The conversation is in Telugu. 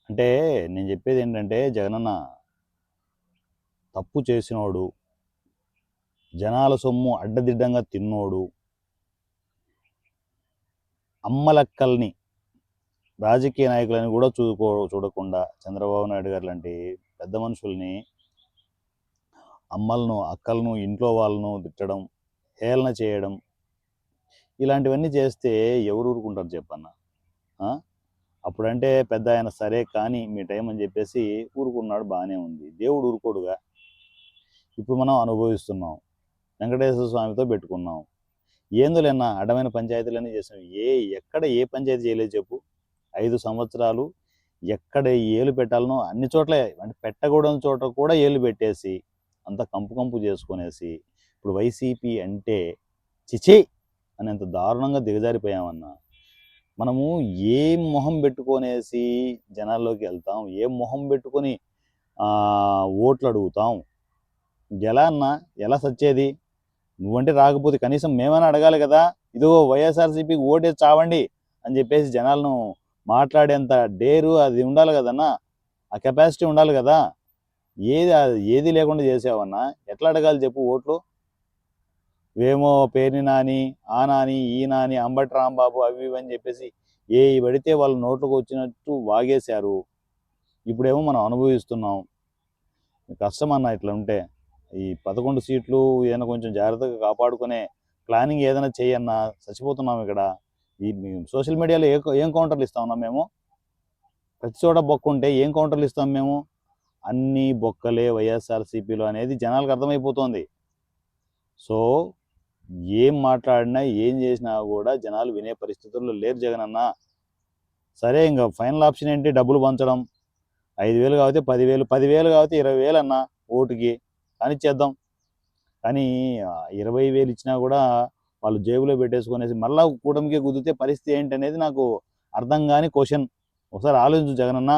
అంటే నేను చెప్పేది ఏంటంటే జగనన్న తప్పు చేసినోడు, జనాల సొమ్ము అడ్డదిడ్డంగా తిన్నోడు, అమ్మలక్కల్ని రాజకీయ నాయకులని కూడా చూడకుండా చంద్రబాబు నాయుడు గారు లాంటి పెద్ద మనుషుల్ని, అమ్మలను అక్కలను ఇంట్లో వాళ్ళను తిట్టడం, హేళన చేయడం, ఇలాంటివన్నీ చేస్తే ఎవరు ఊరుకుంటారు చెప్పన్న? అప్పుడంటే పెద్ద ఆయన సరే కానీ మీ టైం అని చెప్పేసి ఊరుకున్నాడు, బాగానే ఉంది. దేవుడు ఊరుకోడుగా. ఇప్పుడు మనం అనుభవిస్తున్నాం, వెంకటేశ్వర స్వామితో పెట్టుకున్నాం. ఏందులేనా అడ్డమైన పంచాయతీలన్నీ చేసాం. ఎక్కడ ఏ పంచాయతీ చేయలేదు చెప్పు? 5 సంవత్సరాలు ఎక్కడ ఏలు పెట్టాలనో అన్ని చోట్ల, అంటే పెట్టకూడని చోట కూడా ఏలు పెట్టేసి అంత కంపు కంపు చేసుకునేసి ఇప్పుడు వైసీపీ అంటే చిచి అనేంత దారుణంగా దిగజారిపోయామన్నా. మనము ఏం మొహం పెట్టుకొనేసి జనాల్లోకి వెళ్తాం? ఏం మొహం పెట్టుకొని ఓట్లు అడుగుతాం? ఎలా అన్నా, ఎలా సచ్చేది? నువ్వంటే రాకపోతే కనీసం మేమైనా అడగాలి కదా. ఇదిగో వైఎస్ఆర్సీపీకి ఓటేసి చావండి అని చెప్పేసి జనాలను మాట్లాడేంత డేరు అది ఉండాలి కదన్నా, ఆ కెపాసిటీ ఉండాలి కదా. ఏది లేకుండా చేసావన్నా, ఎట్లా అడగాలి చెప్పు ఓట్లు? ఏమో పేర్ని నాని, ఆ నాని, ఈ నాని, అంబటి రాంబాబు అవి ఇవి అని చెప్పేసి ఏ పడితే వాళ్ళ నోట్లకు వచ్చినట్టు వాగేశారు. ఇప్పుడేమో మనం అనుభవిస్తున్నాం. కష్టం అన్న ఇట్లా ఉంటే. ఈ 11 సీట్లు ఏదైనా కొంచెం జాగ్రత్తగా కాపాడుకునే ప్లానింగ్ ఏదైనా చేయన్నా, చచ్చిపోతున్నాం ఇక్కడ. ఈ సోషల్ మీడియాలో ఏం కౌంటర్లు ఇస్తా ఉన్నాం మేము? ప్రతి చోట బొక్క ఉంటే ఏం కౌంటర్లు ఇస్తాం మేము? అన్ని బొక్కలే వైఎస్ఆర్సీపీలో అనేది జనాలకు అర్థమైపోతుంది. సో ఏం మాట్లాడినా ఏం చేసినా కూడా జనాలు వినే పరిస్థితుల్లో లేరు జగన్ అన్న. సరే, ఇంకా ఫైనల్ ఆప్షన్ ఏంటి? డబ్బులు పంచడం. 5,000 కాకపోతే 10,000, 10,000 కాకపోతే 20,000 అన్న ఓటుకి కానీ చేద్దాం. కానీ 20,000 ఇచ్చినా కూడా వాళ్ళు జేబులో పెట్టేసుకునేసి మళ్ళా కూటమికి కుదిరితే పరిస్థితి ఏంటి అనేది నాకు అర్థం కాని క్వశ్చన్. ఒకసారి ఆలోచించు జగనన్న.